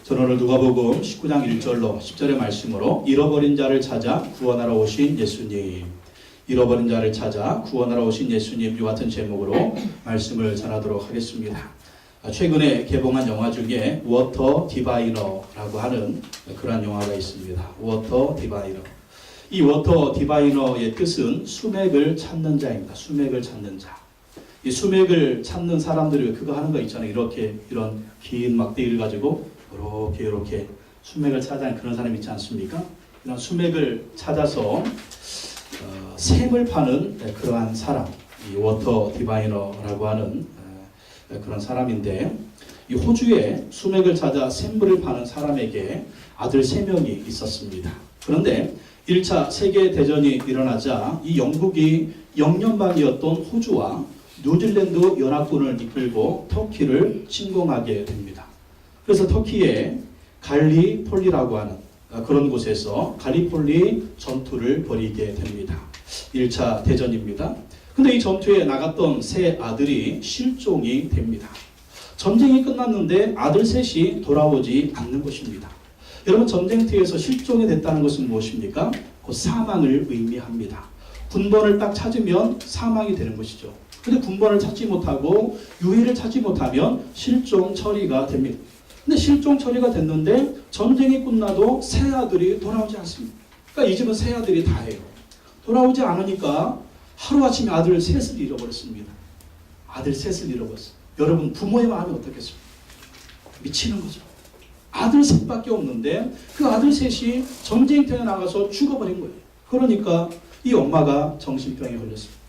저는 오늘 누가복음 19장 1절로 10절의 말씀으로 잃어버린 자를 찾아 구원하러 오신 예수님, 잃어버린 자를 찾아 구원하러 오신 예수님, 이 같은 제목으로 말씀을 전하도록 하겠습니다. 최근에 개봉한 영화 중에 워터 디바이너라고 하는 그런 영화가 있습니다. 워터 디바이너. 이 워터 디바이너의 뜻은 수맥을 찾는 자입니다. 수맥을 찾는 자. 이 수맥을 찾는 사람들이 그거 하는 거 있잖아요. 이런 긴 막대기를 가지고 이렇게 수맥을 찾아내는 그런 사람 있지 않습니까? 이런 수맥을 찾아서 샘을 파는 그러한 사람, 이 워터 디바이너라고 하는 그런 사람인데, 이 호주에 수맥을 찾아 샘물을 파는 사람에게 아들 3명이 있었습니다. 그런데 1차 세계대전이 일어나자 이 영국이 영연방이었던 호주와 뉴질랜드 연합군을 이끌고 터키를 침공하게 됩니다. 그래서 터키의 갈리폴리라고 하는 그런 곳에서 갈리폴리 전투를 벌이게 됩니다. 1차 대전입니다. 근데 이 전투에 나갔던 세 아들이 실종이 됩니다. 전쟁이 끝났는데 아들 셋이 돌아오지 않는 것입니다. 여러분, 전쟁터에서 실종이 됐다는 것은 무엇입니까? 그 사망을 의미합니다. 군번을 딱 찾으면 사망이 되는 것이죠. 근데 군번을 찾지 못하고 유해를 찾지 못하면 실종 처리가 됩니다. 근데 실종 처리가 됐는데 전쟁이 끝나도 세 아들이 돌아오지 않습니다. 그러니까 이 집은 세 아들이 다예요. 돌아오지 않으니까 하루아침에 아들 셋을 잃어버렸습니다. 아들 셋을 잃어버렸어요. 여러분, 부모의 마음이 어떻겠습니까? 미치는 거죠. 아들 셋밖에 없는데 그 아들 셋이 전쟁터에 나가서 죽어버린 거예요. 그러니까 이 엄마가 정신병에 걸렸습니다.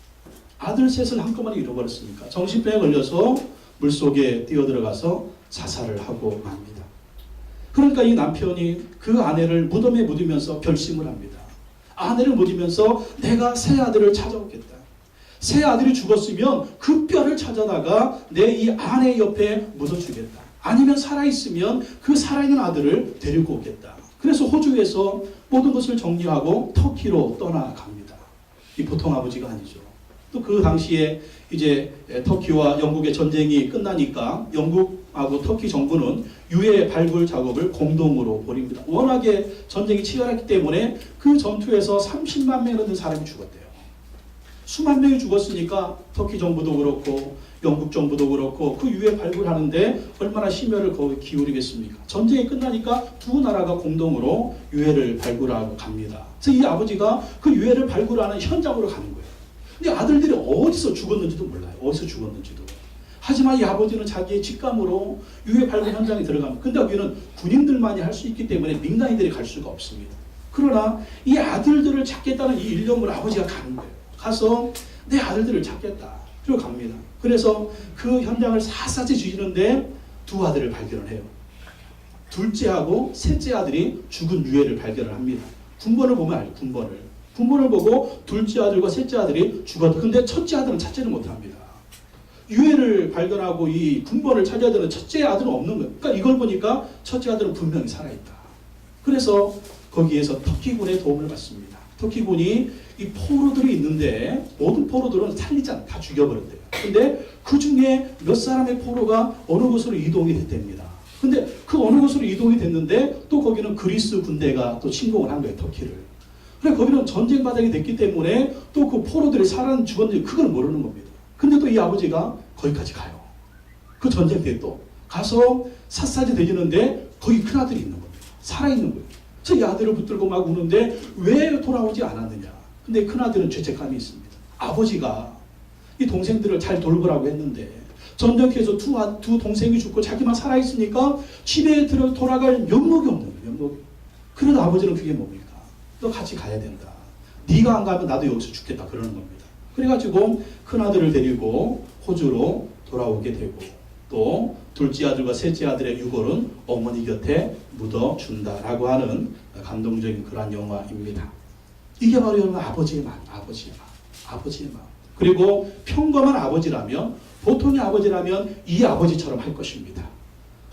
아들 셋을 한꺼번에 잃어버렸으니까 정신병에 걸려서 물속에 뛰어들어가서 자살을 하고 맙니다. 그러니까 이 남편이 그 아내를 무덤에 묻으면서 결심을 합니다. 아내를 묻으면서 내가 새 아들을 찾아오겠다. 새 아들이 죽었으면 그 뼈를 찾아다가 내 이 아내 옆에 묻어주겠다. 아니면 살아있으면 그 살아있는 아들을 데리고 오겠다. 그래서 호주에서 모든 것을 정리하고 터키로 떠나갑니다. 이 보통 아버지가 아니죠. 또 그 당시에 이제 터키와 영국의 전쟁이 끝나니까 영국하고 터키 정부는 유해 발굴 작업을 공동으로 벌입니다. 워낙에 전쟁이 치열했기 때문에 그 전투에서 30만 명이 넘는 사람이 죽었대요. 수만 명이 죽었으니까 터키 정부도 그렇고 영국 정부도 그렇고 그 유해 발굴하는데 얼마나 심혈을 거기 기울이겠습니까? 전쟁이 끝나니까 두 나라가 공동으로 유해를 발굴하고 갑니다. 그래서 이 아버지가 그 유해를 발굴하는 현장으로 가는 거예요. 근데 아들들이 어디서 죽었는지도 몰라요. 어디서 죽었는지도. 하지만 이 아버지는 자기의 직감으로 유해 발굴 현장에 들어갑니다. 근데 여기는 군인들만이 할 수 있기 때문에 민간인들이 갈 수가 없습니다. 그러나 이 아들들을 찾겠다는 이 일념으로 아버지가 가는 거예요. 가서 내 아들들을 찾겠다. 그리고 갑니다. 그래서 그 현장을 샅샅이 뒤지는데 두 아들을 발견을 해요. 둘째하고 셋째 아들이 죽은 유해를 발견을 합니다. 군번을 보면 알죠. 군번을 보고 둘째 아들과 셋째 아들이 죽었다. 근데 첫째 아들은 찾지를 못합니다. 유해를 발견하고 이 군번을 찾아야 되는 첫째 아들은 없는 거예요. 그러니까 이걸 보니까 첫째 아들은 분명히 살아있다. 그래서 거기에서 터키군의 도움을 받습니다. 터키군이 이 포로들이 있는데 모든 포로들은 살리지 않아. 다 죽여버렸대요. 근데 그 중에 몇 사람의 포로가 어느 곳으로 이동이 됐답니다. 근데 그 어느 곳으로 이동이 됐는데 또 거기는 그리스 군대가 또 침공을 한 거예요. 터키를. 그래, 거기는 전쟁 바닥이 됐기 때문에 또 그 포로들이 살았는지 죽었는지 그걸 모르는 겁니다. 근데 또 이 아버지가 거기까지 가요. 그 전쟁터에 또 가서 샅샅이 되지는데 거기 큰아들이 있는 겁니다. 살아있는 거예요. 그래서 이 아들을 붙들고 막 우는데 왜 돌아오지 않았느냐. 근데 큰아들은 죄책감이 있습니다. 아버지가 이 동생들을 잘 돌보라고 했는데 전쟁터에서 두 동생이 죽고 자기만 살아있으니까 집에 돌아갈 면목이 없는 거예요. 면목이. 그래도 아버지는 그게 뭡니까? 너 같이 가야 된다. 네가 안 가면 나도 여기서 죽겠다. 그러는 겁니다. 그래가지고 큰아들을 데리고 호주로 돌아오게 되고 또 둘째 아들과 셋째 아들의 유골은 어머니 곁에 묻어준다라고 하는 감동적인 그러한 영화입니다. 이게 바로 여러분 아버지의 마음. 그리고 평범한 아버지라면, 보통의 아버지라면 이 아버지처럼 할 것입니다.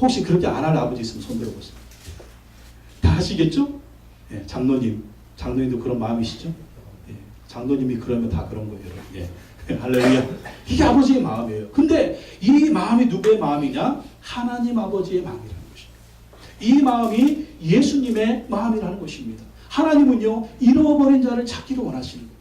혹시 그렇게 안 할 아버지 있으면 손 들어보세요. 다 하시겠죠? 예, 장로님도 그런 마음이시죠? 예, 장로님이 그러면 다 그런 거예요. 예. 할렐루야. 이게 아버지의 마음이에요. 근데 이 마음이 누구의 마음이냐? 하나님 아버지의 마음이라는 것입니다. 이 마음이 예수님의 마음이라는 것입니다. 하나님은요, 잃어버린 자를 찾기를 원하시는 거예요.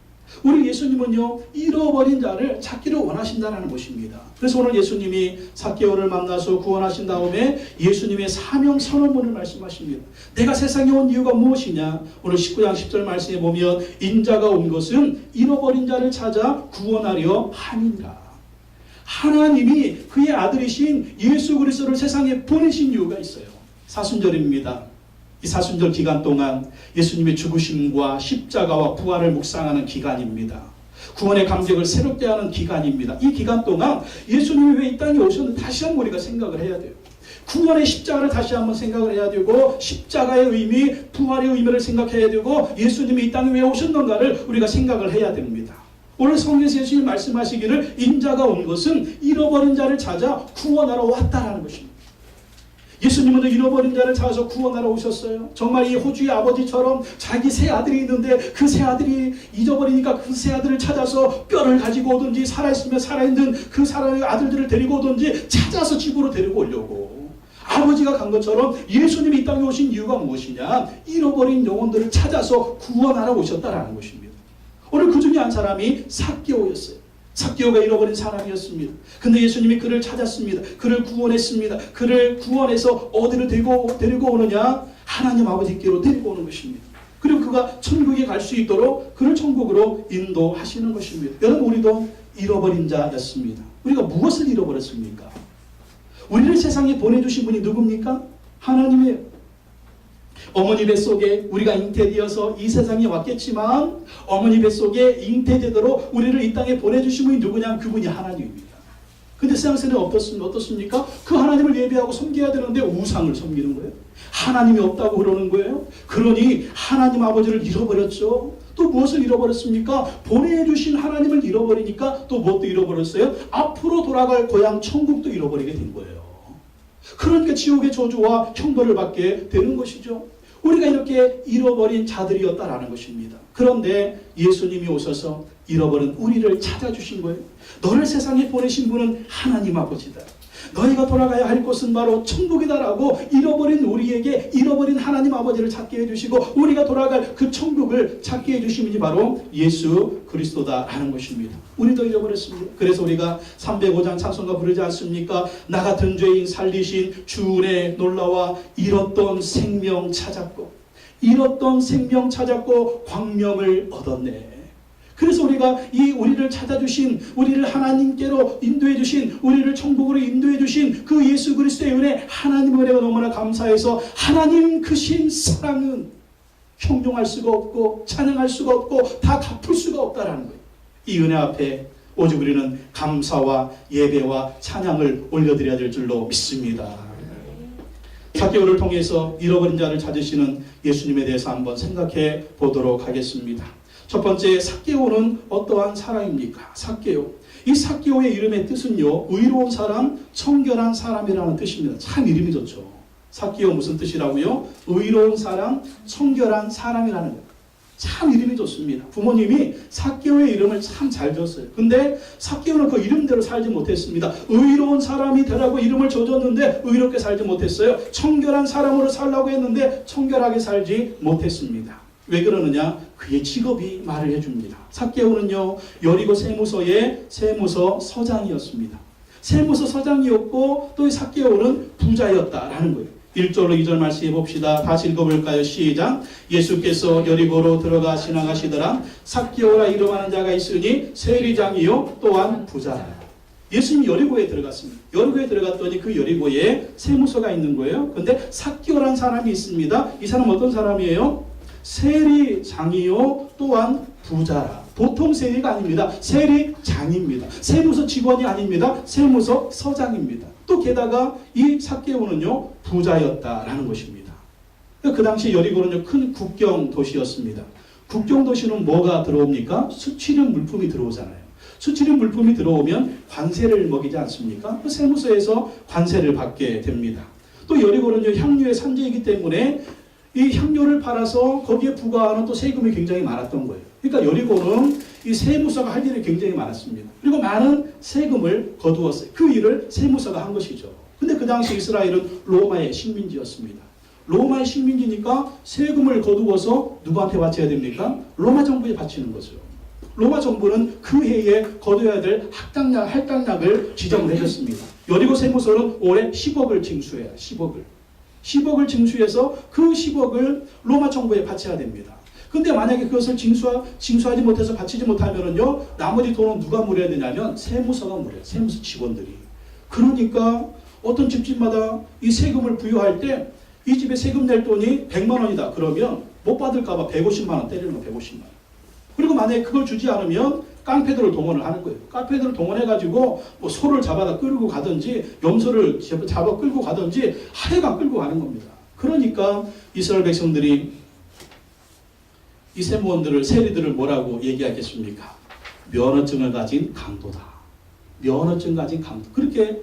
우리 예수님은요, 잃어버린 자를 찾기를 원하신다는 것입니다. 그래서 오늘 예수님이 삭개오를 만나서 구원하신 다음에 예수님의 사명 선언문을 말씀하십니다. 내가 세상에 온 이유가 무엇이냐? 오늘 19장 10절 말씀에 보면 인자가 온 것은 잃어버린 자를 찾아 구원하려 함이니라. 하나님이 그의 아들이신 예수 그리스도를 세상에 보내신 이유가 있어요. 사순절입니다. 이 사순절 기간 동안 예수님의 죽으심과 십자가와 부활을 묵상하는 기간입니다. 구원의 감격을 새롭게 하는 기간입니다. 이 기간 동안 예수님이 왜 이 땅에 오셨는지 다시 한번 우리가 생각을 해야 돼요. 구원의 십자가를 다시 한번 생각을 해야 되고, 십자가의 의미, 부활의 의미를 생각해야 되고, 예수님이 이 땅에 왜 오셨는가를 우리가 생각을 해야 됩니다. 오늘 성경에서 예수님이 말씀하시기를 인자가 온 것은 잃어버린 자를 찾아 구원하러 왔다라는 것입니다. 예수님은 잃어버린 자를 찾아서 구원하러 오셨어요. 정말 이 호주의 아버지처럼 자기 세 아들이 있는데 그 세 아들이 잊어버리니까 그 세 아들을 찾아서 뼈를 가지고 오든지 살아있으면 살아있는 그 사람의 아들들을 데리고 오든지 찾아서 집으로 데리고 오려고 아버지가 간 것처럼 예수님이 이 땅에 오신 이유가 무엇이냐? 잃어버린 영혼들을 찾아서 구원하러 오셨다라는 것입니다. 오늘 그 중에 한 사람이 삭개오였어요. 삭개오가 잃어버린 사람이었습니다. 근데 예수님이 그를 찾았습니다. 그를 구원했습니다. 그를 구원해서 어디로 데리고 오느냐? 하나님 아버지께로 데리고 오는 것입니다. 그리고 그가 천국에 갈 수 있도록 그를 천국으로 인도하시는 것입니다. 여러분, 우리도 잃어버린 자였습니다. 우리가 무엇을 잃어버렸습니까? 우리를 세상에 보내주신 분이 누굽니까? 하나님이에요. 어머니 뱃속에 우리가 잉태되어서 이 세상에 왔겠지만 어머니 뱃속에 잉태되도록 우리를 이 땅에 보내주신 분이 누구냐? 그분이 하나님입니다. 근데 세상에는 어떻습니까? 그 하나님을 예배하고 섬겨야 되는데 우상을 섬기는 거예요. 하나님이 없다고 그러는 거예요. 그러니 하나님 아버지를 잃어버렸죠. 또 무엇을 잃어버렸습니까? 보내주신 하나님을 잃어버리니까 또 무엇도 잃어버렸어요? 앞으로 돌아갈 고향 천국도 잃어버리게 된 거예요. 그러니까 지옥의 저주와 형벌을 받게 되는 것이죠. 우리가 이렇게 잃어버린 자들이었다라는 것입니다. 그런데 예수님이 오셔서 잃어버린 우리를 찾아주신 거예요. 너를 세상에 보내신 분은 하나님 아버지다. 너희가 돌아가야 할 곳은 바로 천국이다라고 잃어버린 우리에게 잃어버린 하나님 아버지를 찾게 해주시고 우리가 돌아갈 그 천국을 찾게 해주신 분이 바로 예수 그리스도다라는 것입니다. 우리도 잃어버렸습니다. 그래서 우리가 305장 찬송가 부르지 않습니까? 나 같은 죄인 살리신 주 은혜 놀라와 잃었던 생명 찾았고 광명을 얻었네. 그래서 우리가 우리를 찾아주신, 우리를 하나님께로 인도해주신, 우리를 천국으로 인도해주신 그 예수 그리스도의 은혜, 하나님의 은혜가 너무나 감사해서 하나님 크신 사랑은 형용할 수가 없고 찬양할 수가 없고 다 갚을 수가 없다라는 거예요. 이 은혜 앞에 오직 우리는 감사와 예배와 찬양을 올려드려야 될 줄로 믿습니다. 삭개오를 통해서 잃어버린 자를 찾으시는 예수님에 대해서 한번 생각해 보도록 하겠습니다. 첫 번째, 삭개오는 어떠한 사람입니까? 삭개오. 이 삭개오의 이름의 뜻은요, 의로운 사람, 청결한 사람이라는 뜻입니다. 참 이름이 좋죠. 삭개오 무슨 뜻이라고요? 의로운 사람, 청결한 사람이라는 거예요. 참 이름이 좋습니다. 부모님이 삭개오의 이름을 참 잘 줬어요. 근데 삭개오는 그 이름대로 살지 못했습니다. 의로운 사람이 되라고 이름을 줘줬는데 의롭게 살지 못했어요. 청결한 사람으로 살라고 했는데 청결하게 살지 못했습니다. 왜 그러느냐? 그의 직업이 말을 해줍니다. 삭개오는요, 여리고 세무서의 세무서 서장이었습니다. 세무서 서장이었고 또 이 삭개오는 부자였다라는 거예요. 1절로 2절 말씀해 봅시다. 다시 읽어볼까요? 시작. 예수께서 여리고로 들어가 지나가시더라. 삭개오라 이름하는 자가 있으니 세리장이요 또한 부자라. 예수님이 여리고에 들어갔습니다. 여리고에 들어갔더니 그 여리고에 세무서가 있는 거예요. 근데 삭개오라는 사람이 있습니다. 이 사람은 어떤 사람이에요? 세리장이요 또한 부자라. 보통 세리가 아닙니다. 세리장입니다. 세무서 직원이 아닙니다. 세무서 서장입니다. 또 게다가 이 삭개오는요 부자였다라는 것입니다. 그 당시 여리고는 큰 국경 도시였습니다. 국경 도시는 뭐가 들어옵니까? 수출입 물품이 들어오잖아요. 수출입 물품이 들어오면 관세를 먹이지 않습니까? 그 세무서에서 관세를 받게 됩니다. 또 여리고는 향료의 산지이기 때문에 이 향료를 팔아서 거기에 부과하는 또 세금이 굉장히 많았던 거예요. 그러니까 여리고는 이 세무서가 할 일이 굉장히 많았습니다. 그리고 많은 세금을 거두었어요. 그 일을 세무서가 한 것이죠. 근데 그 당시 이스라엘은 로마의 식민지였습니다. 로마의 식민지니까 세금을 거두어서 누구한테 바쳐야 됩니까? 로마 정부에 바치는 거죠. 로마 정부는 그 해에 거둬야 될 할당량을 지정을 해줬습니다. 여리고 세무서는 올해 10억을 징수해야 10억을 징수해서 그 10억을 로마 정부에 바쳐야 됩니다. 근데 만약에 그것을 징수하지 못해서 바치지 못하면은요, 나머지 돈은 누가 물어야 되냐면 세무서가 물어요. 세무서 직원들이. 그러니까 어떤 집집마다 이 세금을 부여할 때 이 집에 세금 낼 돈이 100만 원이다. 그러면 못 받을까봐 150만 원 때리는 거 150만 원. 그리고 만약에 그걸 주지 않으면 깡패들을 동원을 하는 거예요. 깡패들을 동원해가지고 뭐 소를 잡아다 끌고 가든지 염소를 잡아 끌고 가든지 하여간 끌고 가는 겁니다. 그러니까 이스라엘 백성들이 이 세무원들을, 세리들을 뭐라고 얘기하겠습니까? 면허증을 가진 강도다. 면허증 가진 강도. 그렇게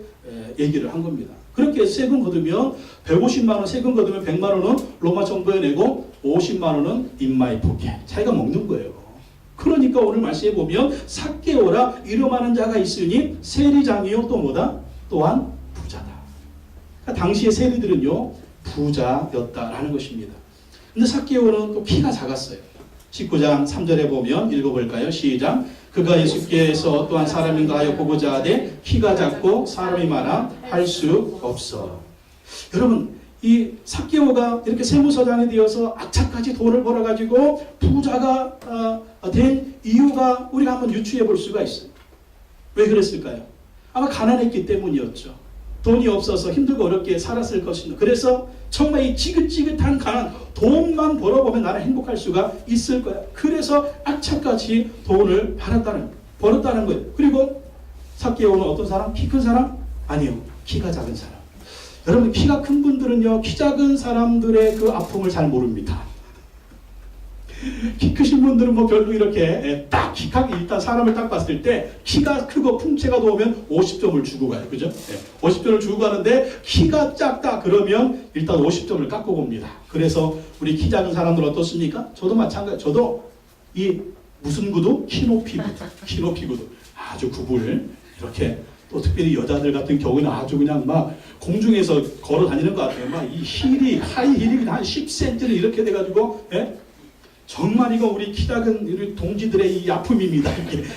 얘기를 한 겁니다. 그렇게 세금 거두면 150만 원 세금 거두면 100만 원은 로마 정부에 내고 50만 원은 인마이 포켓. 자기가 먹는 거예요. 그러니까 오늘 말씀해 보면 삭개오라 이름 많은 자가 있으니 세리장이요 또 뭐다? 또한 부자다. 그러니까 당시의 세리들은요 부자였다라는 것입니다. 근데 삭개오는 또 키가 작았어요. 19장 3절에 보면 읽어볼까요? 시작. 그가 예수께서 또한 사람인가 하여 보고자 하되 키가 작고 사람이 많아 할 수 없어. 여러분 이 삭개오가 이렇게 세무서장이 되어서 악착같이 돈을 벌어가지고 부자가 된 이유가 우리가 한번 유추해 볼 수가 있어요. 왜 그랬을까요? 아마 가난했기 때문이었죠. 돈이 없어서 힘들고 어렵게 살았을 것입니다. 그래서 정말 이 지긋지긋한 가난, 돈만 벌어보면 나는 행복할 수가 있을 거야. 그래서 악착같이 돈을 벌었다는 거예요. 그리고 삭개오는 어떤 사람? 키 큰 사람? 아니요. 키가 작은 사람. 여러분 키가 큰 분들은요 키 작은 사람들의 그 아픔을 잘 모릅니다. 키 크신 분들은 뭐 별로 이렇게 딱 키가 일단 사람을 딱 봤을 때 키가 크고 풍채가 좋으면 50점을 주고 가요. 그죠? 50점을 주고 가는데 키가 작다 그러면 일단 50점을 깎고 봅니다. 그래서 우리 키 작은 사람들 어떻습니까? 저도 마찬가지. 저도 이 무슨 구두? 키높이 구두. 아주 굽을 이렇게 또 특별히 여자들 같은 경우는 아주 그냥 막 공중에서 걸어 다니는 것 같아요. 막 이 하이 힐이 한 10cm는 이렇게 돼가지고, 정말 이거 우리 키 작은 우리 동지들의 이 아픔입니다.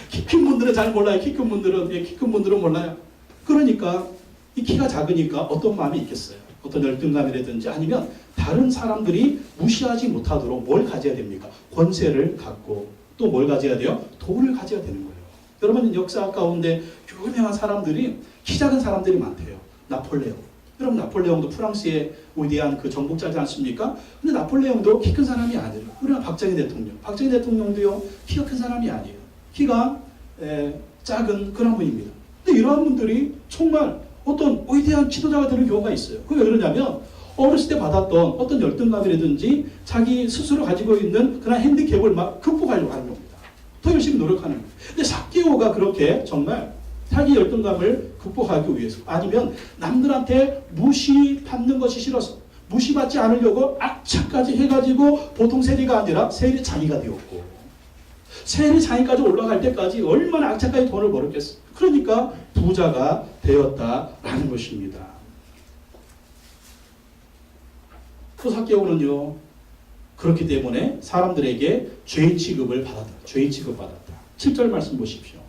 키 큰 분들은 잘 몰라요. 키 큰 분들은 몰라요. 그러니까 이 키가 작으니까 어떤 마음이 있겠어요. 어떤 열등감이라든지 아니면 다른 사람들이 무시하지 못하도록 뭘 가져야 됩니까? 권세를 갖고 또 뭘 가져야 돼요? 돈을 가져야 되는 거예요. 여러분 역사 가운데 유명한 사람들이 키 작은 사람들이 많대요. 나폴레옹. 여러분 나폴레옹도 프랑스의 위대한 그 정복자지 않습니까? 근데 나폴레옹도 키 큰 사람이 아니에요. 우리가 박정희 대통령도요 키가 큰 사람이 아니에요. 키가 작은 그런 분입니다. 근데 이러한 분들이 정말 어떤 위대한 지도자가 되는 경우가 있어요. 그게 왜 그러냐면 어렸을 때 받았던 어떤 열등감이라든지 자기 스스로 가지고 있는 그런 핸디캡을 막 극복하려고 하는 겁니다. 더 열심히 노력하는 거예요. 근데 삭개오가 그렇게 정말 자기 열등감을 극복하기 위해서 아니면 남들한테 무시받는 것이 싫어서 무시받지 않으려고 악착까지 해가지고 보통 세리가 아니라 세리장이가 되었고 세리장이까지 올라갈 때까지 얼마나 악착까지 돈을 벌었겠어. 그러니까 부자가 되었다라는 것입니다. 또 삭개오는요 그렇기 때문에 사람들에게 죄인 취급을 받았다. 죄인 취급받았다. 7절 말씀 보십시오.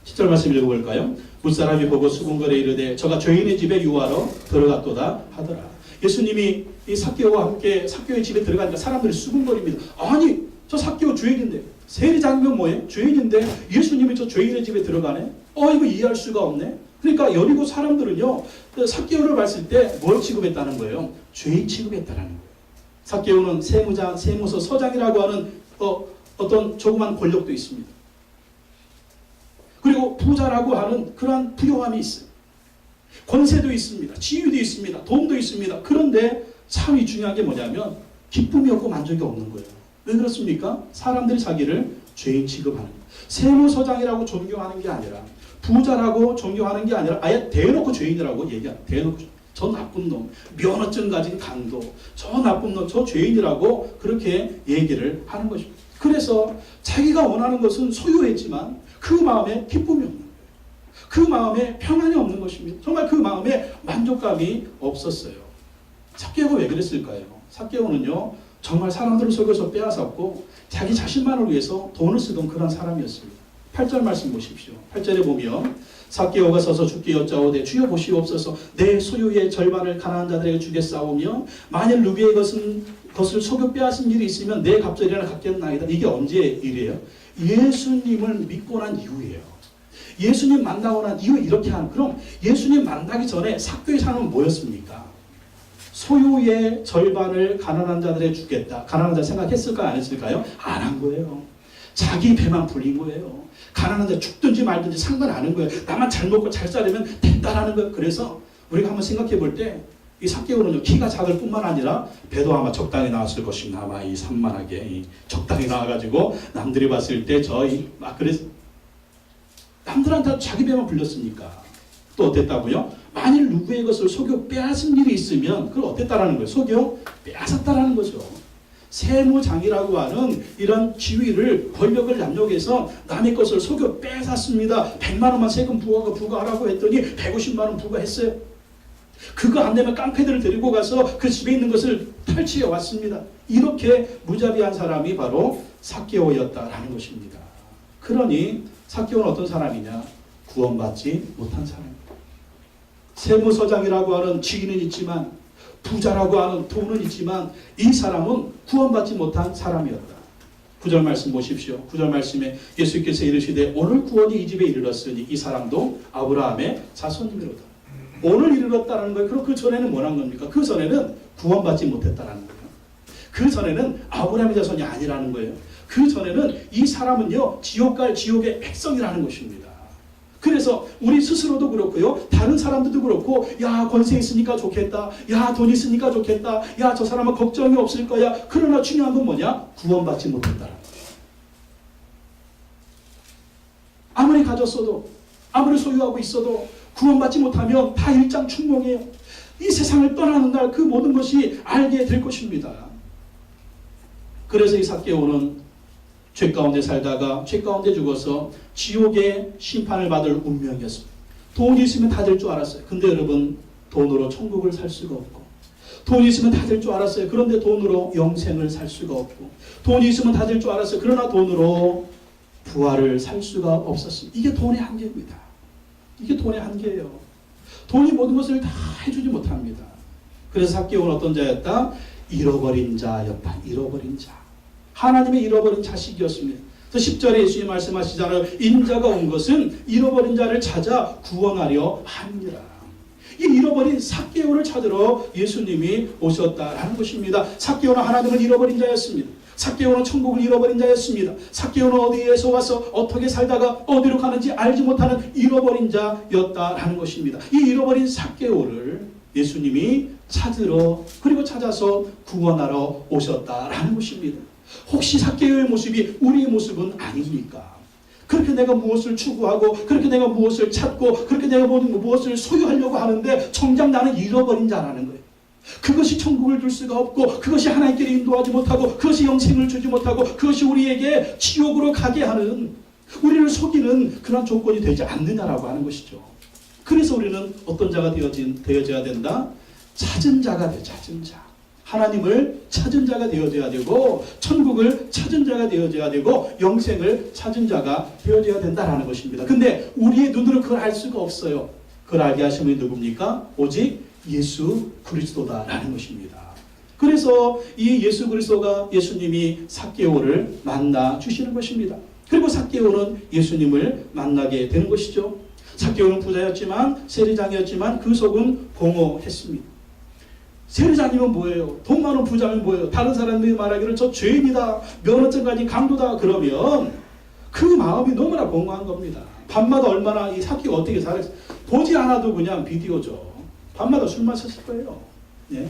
10절 말씀 읽어볼까요? 무사람이 보고 수군거래 이르되 저가 죄인의 집에 유하러 들어갔도다 하더라. 예수님이 이 삭개오와 함께 삭개오의 집에 들어가니까 사람들이 수군거립니다. 아니 저 삭개오 죄인인데 세리장이면 뭐예요? 죄인인데 예수님이 저 죄인의 집에 들어가네? 이거 이해할 수가 없네. 그러니까 여리고 사람들은요 삭개오를 봤을 때 뭘 취급했다는 거예요? 죄인 취급했다는 거예요. 삭개오는 세무서 서장이라고 하는 어떤 조그만 권력도 있습니다. 그리고 부자라고 하는 그러한 부요함이 있어요. 권세도 있습니다. 지위도 있습니다. 돈도 있습니다. 그런데 참 중요한 게 뭐냐면 기쁨이 없고 만족이 없는 거예요. 왜 그렇습니까? 사람들이 자기를 죄인 취급하는 거예요. 세무서장이라고 존경하는 게 아니라 부자라고 존경하는 게 아니라 아예 대놓고 죄인이라고 얘기하는 대놓고 저 나쁜 놈, 면허증 가진 강도, 저 나쁜 놈, 저 죄인이라고 그렇게 얘기를 하는 것입니다. 그래서 자기가 원하는 것은 소유했지만 그 마음에 기쁨이 없는 거예요. 그 마음에 평안이 없는 것입니다. 정말 그 마음에 만족감이 없었어요. 삭개오가 왜 그랬을까요? 삭개오는요 정말 사람들을 속여서 빼앗았고 자기 자신만을 위해서 돈을 쓰던 그런 사람이었습니다. 8절 말씀 보십시오. 8절에 보면 삭개오가 서서 주께 여짜오되 주여 보시옵소서 내 소유의 절반을 가난한 자들에게 주겠사오며 만일 누구의 것을 속여 빼앗은 일이 있으면 내 갑절이나 갚겠나이다. 이게 언제의 일이에요? 예수님을 믿고 난 이후예요. 예수님 만나고 난 이후에 이렇게 하는. 그럼 예수님 만나기 전에 삭개오의 삶은 뭐였습니까? 소유의 절반을 가난한 자들에게 주겠다. 가난한 자 생각했을까요? 안 했을까요? 안 한 거예요. 자기 배만 불린 거예요. 가난한 자 죽든지 말든지 상관 안 하는 거예요. 나만 잘 먹고 잘 살면 된다라는 거예요. 그래서 우리가 한번 생각해 볼 때 이 삭개오는요 키가 작을 뿐만 아니라 배도 아마 적당히 나왔을 것입니다. 아마 이 산만하게 적당히 나와가지고 남들이 봤을 때 저희 막 그래서 남들한테 자기 배만 불렸으니까 또 어땠다고요? 만일 누구의 것을 속여 빼앗은 일이 있으면 그걸 어땠다라는 거예요? 속여 빼앗았다라는 거죠. 세무장이라고 하는 이런 지위를 권력을 남용해서 남의 것을 속여 뺏었습니다. 100만 원만 세금 부과하라고 했더니 150만 원 부과했어요. 그거 안 되면 깡패들을 데리고 가서 그 집에 있는 것을 탈취해 왔습니다. 이렇게 무자비한 사람이 바로 삭개오였다라는 것입니다. 그러니 삭개오는 어떤 사람이냐? 구원받지 못한 사람입니다. 세무서장이라고 하는 직위는 있지만 부자라고 하는 돈은 있지만 이 사람은 구원받지 못한 사람이었다. 9절 말씀 보십시오. 9절 말씀에 예수께서 이르시되 오늘 구원이 이 집에 이르렀으니 이 사람도 아브라함의 자손이로다. 오늘 이르렀다는 거예요. 그럼 그 전에는 뭐란 겁니까? 그 전에는 구원받지 못했다는 거예요. 그 전에는 아브라함의 자손이 아니라는 거예요. 그 전에는 이 사람은요 지옥 갈 지옥의 백성이라는 것입니다. 그래서 우리 스스로도 그렇고요 다른 사람들도 그렇고 야 권세 있으니까 좋겠다, 야 돈 있으니까 좋겠다, 야 저 사람은 걱정이 없을 거야. 그러나 중요한 건 뭐냐? 구원받지 못했다는 거예요. 아무리 가졌어도 아무리 소유하고 있어도 구원받지 못하면 다 일장춘몽이에요. 이 세상을 떠나는 날 그 모든 것이 알게 될 것입니다. 그래서 이 삭개오는 죄 가운데 살다가 죄 가운데 죽어서 지옥의 심판을 받을 운명이었습니다. 돈이 있으면 다 될 줄 알았어요. 근데 여러분 돈으로 천국을 살 수가 없고 돈이 있으면 다 될 줄 알았어요. 그런데 돈으로 영생을 살 수가 없고 돈이 있으면 다 될 줄 알았어요. 그러나 돈으로 부활을 살 수가 없었습니다. 이게 돈의 한계입니다. 이게 돈의 한계예요. 돈이 모든 것을 다 해주지 못합니다. 그래서 삭개오는 어떤 자였다? 잃어버린 자였다. 잃어버린 자. 하나님의 잃어버린 자식이었습니다. 10절에 예수님 말씀하시잖아요. 인자가 온 것은 잃어버린 자를 찾아 구원하려 함이라. 이 잃어버린 삭개오를 찾으러 예수님이 오셨다라는 것입니다. 삭개오는 하나님을 잃어버린 자였습니다. 삭개오는 천국을 잃어버린 자였습니다. 삭개오는 어디에서 와서 어떻게 살다가 어디로 가는지 알지 못하는 잃어버린 자였다라는 것입니다. 이 잃어버린 삭개오를 예수님이 찾으러 그리고 찾아서 구원하러 오셨다라는 것입니다. 혹시 삭개오의 모습이 우리의 모습은 아닙니까? 그렇게 내가 무엇을 추구하고 그렇게 내가 무엇을 찾고 그렇게 내가 무엇을 소유하려고 하는데 정작 나는 잃어버린 자라는 거예요. 그것이 천국을 줄 수가 없고 그것이 하나님께 인도하지 못하고 그것이 영생을 주지 못하고 그것이 우리에게 지옥으로 가게 하는 우리를 속이는 그런 조건이 되지 않느냐라고 하는 것이죠. 그래서 우리는 어떤 자가 되어져야 된다? 찾은 자가 돼. 찾은 자. 하나님을 찾은 자가 되어져야 되고 천국을 찾은 자가 되어져야 되고 영생을 찾은 자가 되어져야 된다라는 것입니다. 근데 우리의 눈으로 그걸 알 수가 없어요. 그걸 알게 하신 분이 누굽니까? 오직 예수 그리스도다라는 것입니다. 그래서 이 예수 그리스도가 예수님이 삭개오를 만나 주시는 것입니다. 그리고 삭개오는 예수님을 만나게 되는 것이죠. 삭개오는 부자였지만 세리장이었지만 그 속은 공허했습니다. 세리장이면 뭐예요? 돈 많은 부자면 뭐예요? 다른 사람들이 말하기를 저 죄인이다, 면허증까지 강도다 그러면 그 마음이 너무나 공허한 겁니다. 밤마다 얼마나 이 삭개오가 어떻게 살았어요? 보지 않아도 그냥 비디오죠. 밤마다 술 마셨을 거예요. 예?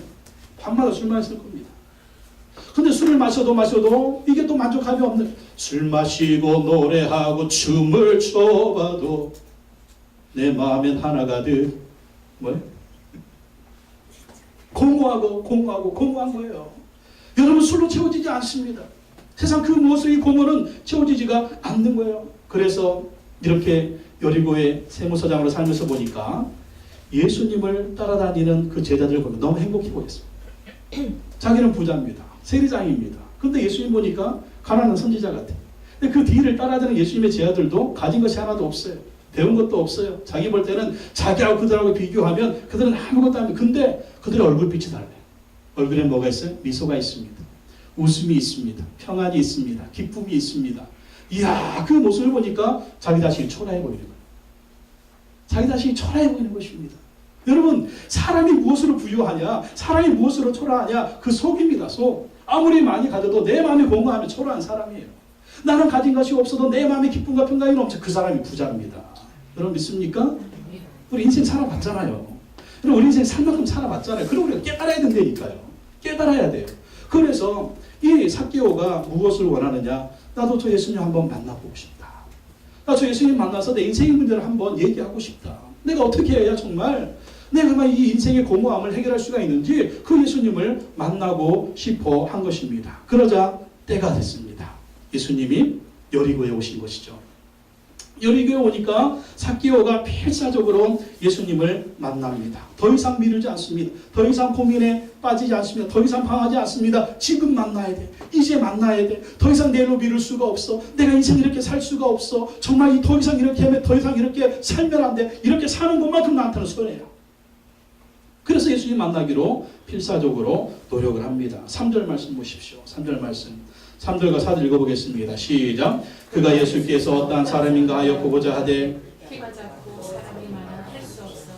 밤마다 술 마셨을 겁니다. 근데 술을 마셔도 이게 또 만족함이 없는. 술 마시고 노래하고 춤을 춰봐도 내 마음엔 하나 가득 뭐예요? 공허한 거예요. 여러분 술로 채워지지 않습니다. 세상 그 무엇을 이 공허는 채워지지가 않는 거예요. 그래서 이렇게 여리고의 세무서장으로 살면서 보니까 예수님을 따라다니는 그 제자들을 보면 너무 행복해 보였습니다. 자기는 부자입니다. 세리장입니다. 근데 예수님 보니까 가난한 선지자 같아. 근데 그 뒤를 따라가는 예수님의 제자들도 가진 것이 하나도 없어요. 배운 것도 없어요. 자기 볼 때는 자기하고 그들하고 비교하면 그들은 아무것도 안 돼. 근데 그들의 얼굴빛이 달라요. 얼굴에 뭐가 있어요? 미소가 있습니다. 웃음이 있습니다. 평안이 있습니다. 기쁨이 있습니다. 이야, 그 모습을 보니까 자기 자신이 초라해 보이는 거예요. 자기 자신이 초라해 보이는 것입니다. 여러분, 사람이 무엇으로 부유하냐, 사람이 무엇으로 초라하냐, 그 속입니다. 속. 아무리 많이 가져도 내 마음이 공허하면 초라한 사람이에요. 나는 가진 것이 없어도 내 마음에 기쁨과 평강이 넘쳐, 그 사람이 부자입니다. 여러분 믿습니까? 우리 인생 살아봤잖아요. 우리 인생 살 만큼 살아봤잖아요. 그럼 우리가 깨달아야 된다니까요. 깨달아야 돼요. 그래서 이 삭개오가 무엇을 원하느냐, 나도 저 예수님 한번 만나보고 싶다. 나 저 예수님 만나서 내 인생의 문제를 한번 얘기하고 싶다. 내가 어떻게 해야 정말 내가 이 인생의 공허함을 해결할 수가 있는지 그 예수님을 만나고 싶어 한 것입니다. 그러자 때가 됐습니다. 예수님이 여리고에 오신 것이죠. 여리고에 오니까 삭개오가 필사적으로 예수님을 만납니다. 더 이상 미루지 않습니다. 더 이상 고민에 빠지지 않습니다. 더 이상 방하지 않습니다. 지금 만나야 돼. 이제 만나야 돼. 더 이상 내로 미룰 수가 없어. 내가 인생 이렇게 살 수가 없어. 정말 더 이상 이렇게 하면 더 이상 이렇게 살면 안 돼. 이렇게 사는 것만큼 나한테는 손해야. 그래서 예수님 만나기로 필사적으로 노력을 합니다. 3절 말씀 보십시오. 3절 말씀. 3절과 4절 읽어보겠습니다. 시작. 그가 예수께서 어떠한 사람인가 하여 보고자 하되 키가 작고 사람이 많아 할 수 없어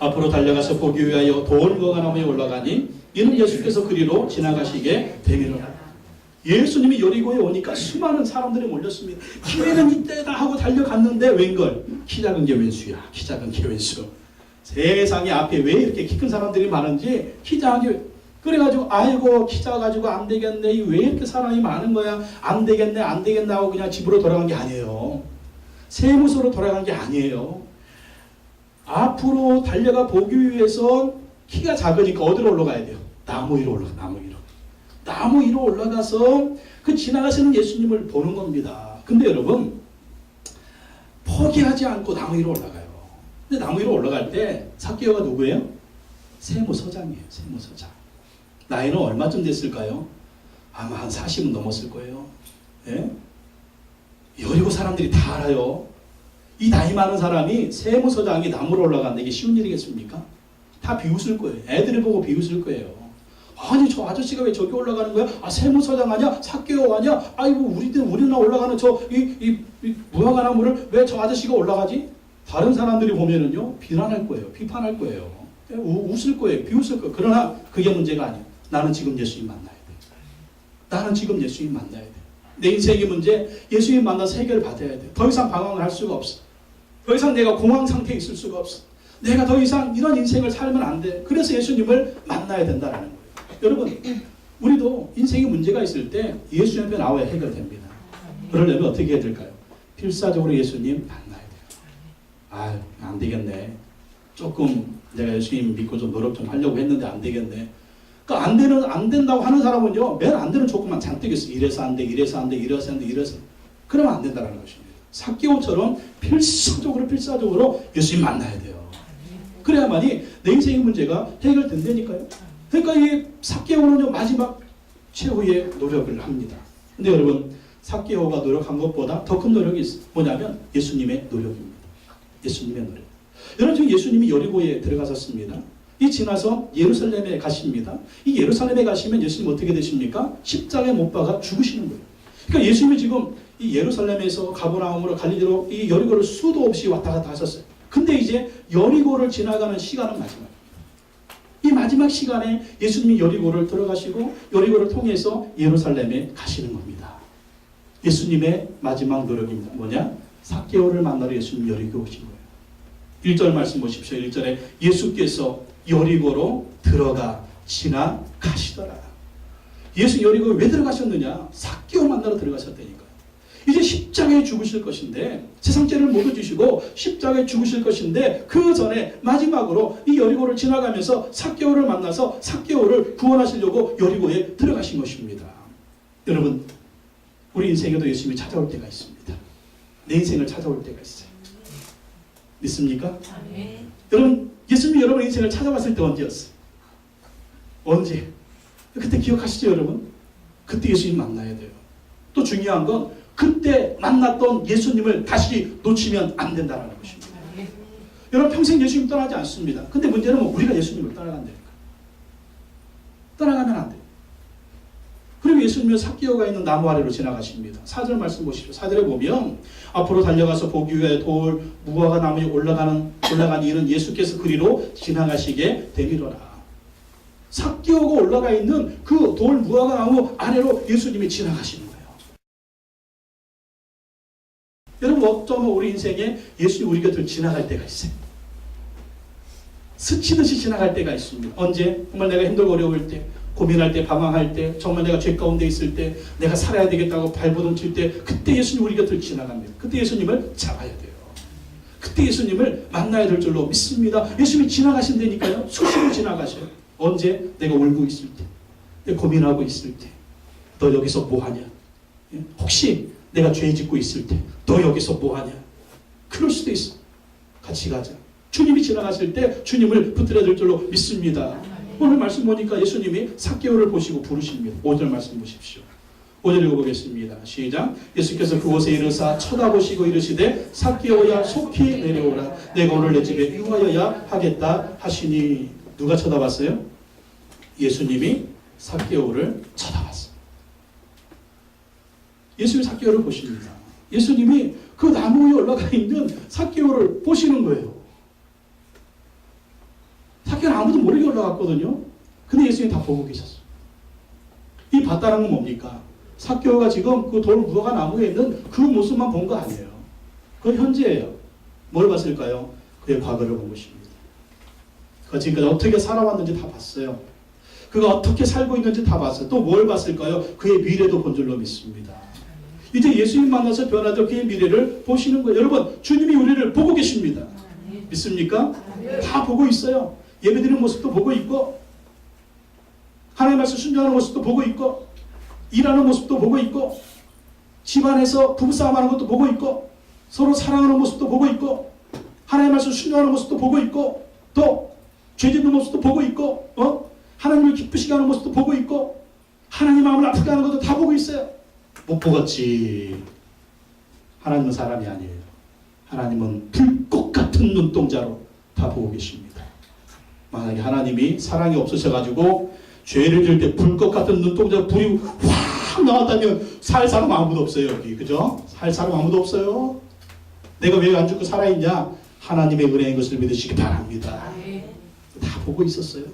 앞으로 달려가서 보기 위하여 돌무화과 나무에 올라가니 이는 예수께서 그리로 지나가시게 되미로라. 예수님이 여리고에 오니까 수많은 사람들이 몰렸습니다. 기회는 이때다 하고 달려갔는데 웬걸? 키 작은 게 웬수야. 키 작은 게 웬수. 세상에 앞에 왜 이렇게 키 큰 사람들이 많은지 키 작은 그래가지고 아이고 키 작아가지고 안 되겠네. 왜 이렇게 사람이 많은 거야. 안 되겠네 안 되겠네 하고 그냥 집으로 돌아간 게 아니에요. 세무소로 돌아간 게 아니에요. 앞으로 달려가 보기 위해서 키가 작으니까 어디로 올라가야 돼요? 나무 위로 올라가. 나무 위로. 나무 위로 올라가서 그 지나가시는 예수님을 보는 겁니다. 근데 여러분 포기하지 않고 나무 위로 올라가요. 근데 나무 위로 올라갈 때 삭개오가 누구예요? 세무서장이에요. 세무서장. 나이는 얼마쯤 됐을까요? 아마 한 40은 넘었을 거예요. 예? 여리고 사람들이 다 알아요. 이 나이 많은 사람이 세무서장이 나무로 올라간다는 게 쉬운 일이겠습니까? 다 비웃을 거예요. 애들을 보고 비웃을 거예요. 아니 저 아저씨가 왜 저기 올라가는 거야? 아 세무서장 아니야? 삭개오 아니야? 아이고 우리나 올라가는 이 무화과 나무를 왜 저 아저씨가 올라가지? 다른 사람들이 보면은요 비난할 거예요. 비판할 거예요. 웃을 거예요. 비웃을 거예요. 그러나 그게 문제가 아니에요. 나는 지금 예수님 만나야 돼. 나는 지금 예수님 만나야 돼. 내 인생의 문제 예수님 만나서 해결을 받아야 돼. 더 이상 방황을 할 수가 없어. 더 이상 내가 공황 상태에 있을 수가 없어. 내가 더 이상 이런 인생을 살면 안 돼. 그래서 예수님을 만나야 된다는 거예요. 여러분 우리도 인생의 문제가 있을 때 예수님 앞에 나와야 해결됩니다. 그러려면 어떻게 해야 될까요? 필사적으로 예수님 만나야 돼요. 안 되겠네. 조금 내가 예수님 믿고 좀 노력 좀 하려고 했는데 안 되겠네. 그러니까 안 된다고 하는 사람은요, 맨 안 되는 조건만 잔뜩 있어. 이래서 안 돼, 이래서 안 돼, 이래서 안 돼, 이래서. 그러면 안 된다는 것입니다. 삭개오처럼 필사적으로 예수님 만나야 돼요. 그래야만이 내 인생의 문제가 해결된다니까요. 그러니까 이 삭개오는요, 마지막 최후의 노력을 합니다. 근데 여러분, 삭개오가 노력한 것보다 더 큰 노력이 있어요. 뭐냐면 예수님의 노력입니다. 예수님의 노력. 여러분 지금 예수님이 여리고에 들어가셨습니다. 이 지나서 예루살렘에 가십니다. 이 예루살렘에 가시면 예수님 어떻게 되십니까? 십자가에 못 박아 죽으시는 거예요. 그러니까 예수님이 지금 이 예루살렘에서 가버나움으로 갈릴리로 이 여리고를 수도 없이 왔다 갔다 하셨어요. 근데 이제 여리고를 지나가는 시간은 마지막입니다. 이 마지막 시간에 예수님이 여리고를 들어가시고 여리고를 통해서 예루살렘에 가시는 겁니다. 예수님의 마지막 노력입니다. 뭐냐? 삭개오를 만나러 예수님 여리고 오신 거예요. 1절 말씀 보십시오. 1절에 예수께서 여리고로 들어가 지나가시더라. 예수 여리고 왜 들어가셨느냐? 삭개오 만나러 들어가셨다니까요. 이제 십자가에 죽으실 것인데 세상 죄를 모두 지시고 십자가에 죽으실 것인데 그 전에 마지막으로 이 여리고를 지나가면서 삭개오를 만나서 삭개오를 구원하시려고 여리고에 들어가신 것입니다. 여러분 우리 인생에도 예수님이 찾아올 때가 있습니다. 내 인생을 찾아올 때가 있어요. 믿습니까? 네. 여러분 예수님이 여러분 인생을 찾아왔을 때 언제였어요? 언제? 그때 기억하시죠, 여러분? 그때 예수님 만나야 돼요. 또 중요한 건 그때 만났던 예수님을 다시 놓치면 안 된다는 것입니다. 여러분 평생 예수님 떠나지 않습니다. 근데 문제는 뭐 우리가 예수님을 떠나간다니까. 떠나가면 안 돼요. 그리고 예수님은 삭개오가 있는 나무 아래로 지나가십니다. 4절 말씀 보시죠. 4절에 보면 앞으로 달려가서 보기 위해 돌 무화과 나무에 올라간 이는 예수께서 그리로 지나가시게 되리로라. 삭개오가 올라가 있는 그 돌 무화과 나무 아래로 예수님이 지나가시는 거예요. 여러분 어쩌면 우리 인생에 예수님 우리 곁을 지나갈 때가 있어요. 스치듯이 지나갈 때가 있습니다. 언제? 정말 내가 힘들고 어려울 때, 고민할 때, 방황할 때, 정말 내가 죄 가운데 있을 때, 내가 살아야 되겠다고 발버둥 칠 때, 그때 예수님 우리 곁을 지나갑니다. 그때 예수님을 잡아야 돼요. 그때 예수님을 만나야 될 줄로 믿습니다. 예수님이 지나가신다니까요. 수시로 지나가셔요. 언제? 내가 울고 있을 때, 내가 고민하고 있을 때, 너 여기서 뭐하냐? 혹시 내가 죄 짓고 있을 때, 너 여기서 뭐하냐? 그럴 수도 있어. 같이 가자. 주님이 지나가실 때 주님을 붙들어야 될 줄로 믿습니다. 오늘 말씀 보니까 예수님이 삭개오를 보시고 부르십니다. 5절 말씀 보십시오. 5절 읽어보겠습니다. 시작. 예수께서 그곳에 이르사 쳐다보시고 이르시되 삭개오야 속히 내려오라. 내가 오늘 내 집에 유하여야 하겠다 하시니. 누가 쳐다봤어요? 예수님이 삭개오를 쳐다봤어요. 예수님이 삭개오를 보십니다. 예수님이 그 나무 위에 올라가 있는 삭개오를 보시는 거예요. 삭개오는 아무도 모르게 올라갔거든요. 근데 예수님이 다 보고 계셨어요. 이 봤다는 건 뭡니까? 삭개오가 지금 그 돌 무화과 나무에 있는 그 모습만 본 거 아니에요. 그건 현재예요. 뭘 봤을까요? 그의 과거를 본 것입니다. 그가 지금까지 어떻게 살아왔는지 다 봤어요. 그가 어떻게 살고 있는지 다 봤어요. 또 뭘 봤을까요? 그의 미래도 본 줄로 믿습니다. 이제 예수님 만나서 변화될 그의 미래를 보시는 거예요. 여러분, 주님이 우리를 보고 계십니다. 믿습니까? 다 보고 있어요. 예배드리는 모습도 보고 있고, 하나님 말씀 순종하는 모습도 보고 있고, 일하는 모습도 보고 있고, 집안에서 부부싸움하는 것도 보고 있고, 서로 사랑하는 모습도 보고 있고, 하나님 말씀 순종하는 모습도 보고 있고, 또 죄짓는 모습도 보고 있고, 하나님을 기쁘시게 하는 모습도 보고 있고, 하나님 마음을 아프게 하는 것도 다 보고 있어요. 못 보겠지. 하나님은 사람이 아니에요. 하나님은 불꽃 같은 눈동자로 다 보고 계십니다. 만약에 하나님이 사랑이 없으셔가지고 죄를 지을 때 불꽃 같은 눈동자 불이 확 나왔다면 살 사람 아무도 없어요. 여기 그죠? 살 사람 아무도 없어요. 내가 왜 안 죽고 살아있냐? 하나님의 은혜인 것을 믿으시기 바랍니다. 다 보고 있었어요.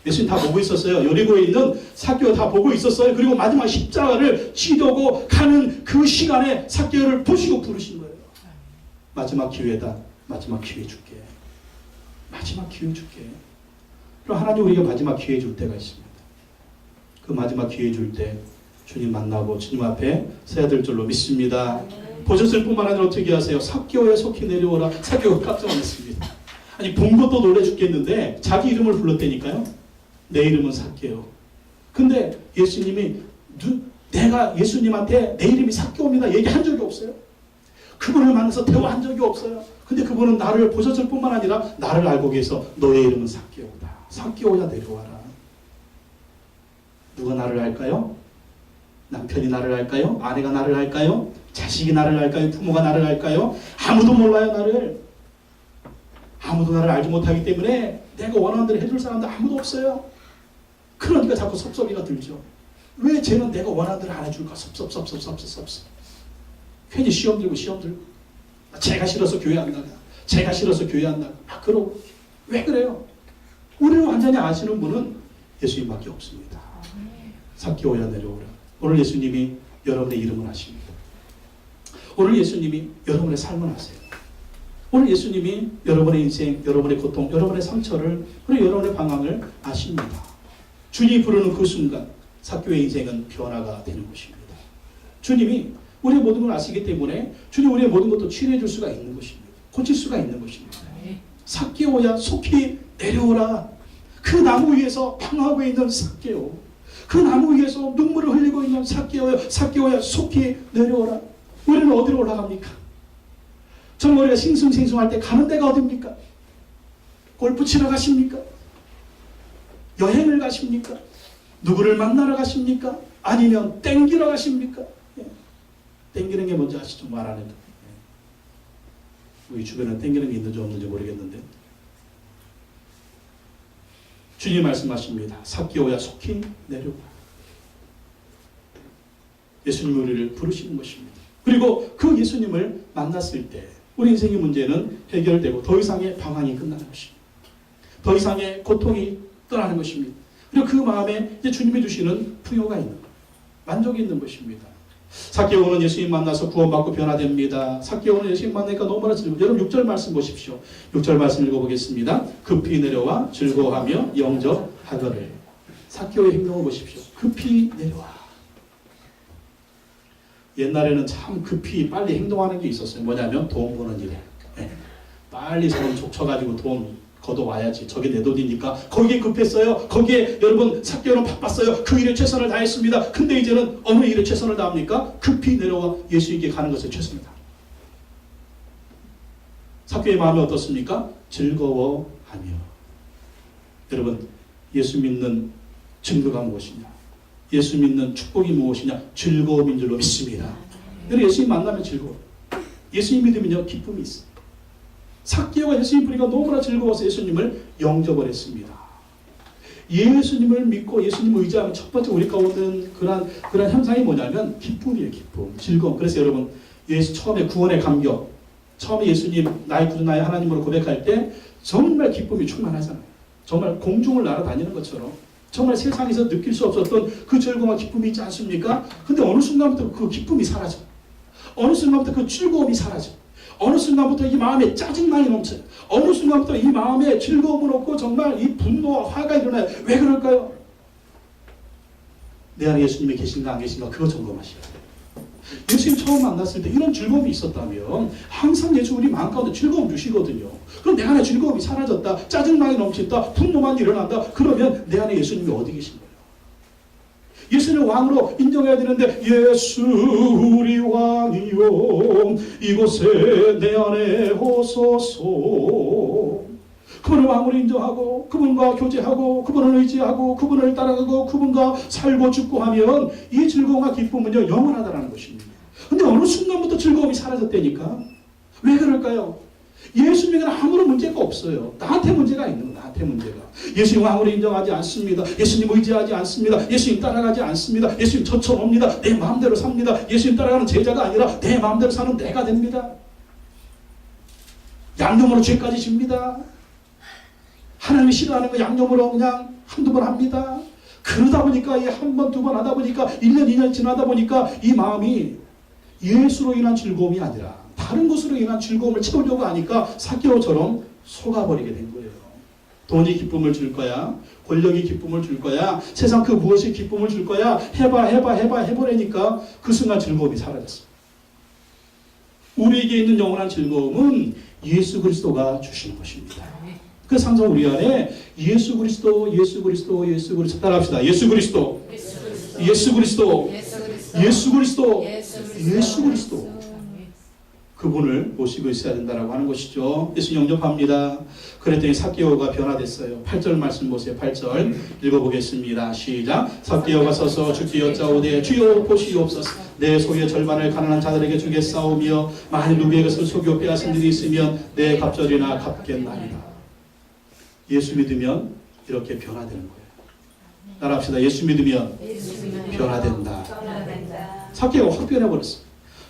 예수님 다 보고 있었어요. 여리고에 있는 삭개오 다 보고 있었어요. 그리고 마지막 십자가를 지도고 가는 그 시간에 삭개오를 보시고 부르신 거예요. 마지막 기회다. 마지막 기회 줄게. 마지막 기회 줄게. 그럼 하나님 우리가 마지막 기회 줄 때가 있습니다. 그 마지막 기회 줄 때 주님 만나고 주님 앞에 서야 될 줄로 믿습니다. 보셨을 뿐만 아니라 어떻게 하세요? 삭개오에 속히 내려오라. 삭개오가 깜짝 놀랐습니다. 아니 본 것도 놀래 죽겠는데 자기 이름을 불렀다니까요. 내 이름은 삭개오. 근데 예수님이 내가 예수님한테 내 이름이 삭개오입니다 얘기한 적이 없어요. 그분을 만나서 대화한 적이 없어요. 근데 그분은 나를 보셨을 뿐만 아니라 나를 알고 계셔서 너의 이름은 삭개오다. 삭개오야 내려와라. 누가 나를 알까요? 남편이 나를 알까요? 아내가 나를 알까요? 자식이 나를 알까요? 부모가 나를 알까요? 아무도 몰라요 나를. 아무도 나를 알지 못하기 때문에 내가 원하는 대로 해줄 사람도 아무도 없어요. 그러니까 자꾸 섭섭이가 들죠. 왜 쟤는 내가 원하는 대로 안 해줄까? 섭섭. 괜히 시험 들고 제가 싫어서 교회 안 나가. 제가 싫어서 교회 안 나가. 그러고 왜 그래요? 우리를 완전히 아시는 분은 예수님밖에 없습니다. 삭개오야 내려오라. 오늘 예수님이 여러분의 이름을 아십니다. 오늘 예수님이 여러분의 삶을 아세요. 오늘 예수님이 여러분의 인생, 여러분의 고통, 여러분의 상처를, 그리고 여러분의 방황을 아십니다. 주님이 부르는 그 순간 삭개오의 인생은 변화가 되는 것입니다. 주님이 우리의 모든 걸 아시기 때문에 주님 우리의 모든 것도 치료해 줄 수가 있는 것입니다. 고칠 수가 있는 것입니다. 삭개오야 속히 내려오라. 그 나무 위에서 방황하고 있는 삭개오, 그 나무 위에서 눈물을 흘리고 있는 삭개오야 속히 내려오라. 우리는 어디로 올라갑니까? 정말 우리가 싱숭생숭할 때 가는 데가 어딥니까? 골프 치러 가십니까? 여행을 가십니까? 누구를 만나러 가십니까? 아니면 땡기러 가십니까? 예. 땡기는 게 뭔지 아시죠? 말 안 해도. 예. 우리 주변에 땡기는 게 있는지 없는지 모르겠는데 주님 말씀하십니다. 삭개오야 속히 내려와. 예수님 우리를 부르시는 것입니다. 그리고 그 예수님을 만났을 때 우리 인생의 문제는 해결되고 더 이상의 방황이 끝나는 것입니다. 더 이상의 고통이 떠나는 것입니다. 그리고 그 마음에 이제 주님이 주시는 풍요가 있는 것, 만족이 있는 것입니다. 삭개오는 예수님 만나서 구원받고 변화됩니다. 삭개오는 예수님 만나니까 너무나 즐거워. 여러분 6절 말씀 보십시오. 6절 말씀 읽어보겠습니다. 급히 내려와 즐거워하며 영접하거늘. 삭개오의 행동을 보십시오. 급히 내려와. 옛날에는 참 급히 빨리 행동하는 게 있었어요. 뭐냐면 돈 버는 일에. 네. 빨리 손 족쳐가지고 돈 걷어와야지. 저게 내 돈이니까. 거기에 급했어요. 거기에 여러분 삭개오는 바빴어요. 그 일에 최선을 다했습니다. 근데 이제는 어느 일에 최선을 다합니까? 급히 내려와 예수에게 가는 것에 최선을 다합니다. 삭개오의 마음이 어떻습니까? 즐거워하며. 여러분 예수 믿는 증거가 무엇이냐? 예수 믿는 축복이 무엇이냐? 즐거움인 줄로 믿습니다. 여러분 예수님 만나면 즐거워요. 예수님 믿으면요 기쁨이 있어요. 삭개오가 예수님 보니까 너무나 즐거워서 예수님을 영접을 했습니다. 예수님을 믿고 예수님을 의지하면 첫 번째 우리 가운데 그런 현상이 뭐냐면 기쁨이에요. 기쁨, 즐거움. 그래서 여러분 예수 처음에 구원의 감격, 처음에 예수님 나의 구주 나의 하나님으로 고백할 때 정말 기쁨이 충만하잖아요. 정말 공중을 날아다니는 것처럼 정말 세상에서 느낄 수 없었던 그 즐거움과 기쁨이 있지 않습니까? 근데 어느 순간부터 그 기쁨이 사라져. 어느 순간부터 그 즐거움이 사라져. 어느 순간부터 이 마음에 짜증만이 넘쳐요. 어느 순간부터 이 마음에 즐거움은 없고 정말 이 분노와 화가 일어나요. 왜 그럴까요? 내 안에 예수님이 계신가 안 계신가 그거 점검하셔야 돼요. 예수님 처음 만났을 때 이런 즐거움이 있었다면 항상 예수 우리 마음 가운데 즐거움 주시거든요. 그럼 내 안에 즐거움이 사라졌다. 짜증만이 넘친다. 분노만 일어난다. 그러면 내 안에 예수님이 어디 계신 거예요? 예수를 왕으로 인정해야 되는데 예수 우리 왕이요 이곳에 내 안에 오소서. 그분을 왕으로 인정하고 그분과 교제하고 그분을 의지하고 그분을 따라가고 그분과 살고 죽고 하면 이 즐거움과 기쁨은요 영원하다는 것입니다. 근데 어느 순간부터 즐거움이 사라졌다니까. 왜 그럴까요? 예수님에게는 아무런 문제가 없어요. 나한테 문제가 있는 거예요. 나한테 문제가. 예수님 왕으로 인정하지 않습니다. 예수님 의지하지 않습니다. 예수님 따라가지 않습니다. 예수님 저쳐옵니다. 내 마음대로 삽니다. 예수님 따라가는 제자가 아니라 내 마음대로 사는 내가 됩니다. 양념으로 죄까지 집니다. 하나님이 싫어하는 거 양념으로 그냥 한두 번 합니다. 그러다 보니까 한 번, 두 번 하다 보니까 1년, 2년 지나다 보니까 이 마음이 예수로 인한 즐거움이 아니라 다른 것으로 인한 즐거움을 채우려고 하니까 삭개오처럼 속아버리게 된 거예요. 돈이 기쁨을 줄 거야. 권력이 기쁨을 줄 거야. 세상 그 무엇이 기쁨을 줄 거야. 해보려니까 그 순간 즐거움이 사라졌어요. 우리에게 있는 영원한 즐거움은 예수 그리스도가 주시는 것입니다. 그래서 항상 우리 안에 예수 그리스도 따라합시다. 예수 그리스도, 예수 그리스도, 예수 그리스도, 예수 그리스도. 그분을 모시고 있어야 된다라고 하는 것이죠. 예수 영접합니다. 그랬더니 삭개오가 변화됐어요. 8절 말씀 보세요. 8절 읽어보겠습니다. 시작. 삭개오가 서서 주께 여짜오되 주여 보시옵소서. 내 소유의 절반을 가난한 자들에게 주겠사오며 만일 누구의 것을 속여 빼앗은 일이 있으면 내 갑절이나 갚겠나이다. 예수 믿으면 이렇게 변화되는 거예요. 따라합시다. 예수 믿으면 변화된다. 삭개오가 확 변해버렸어.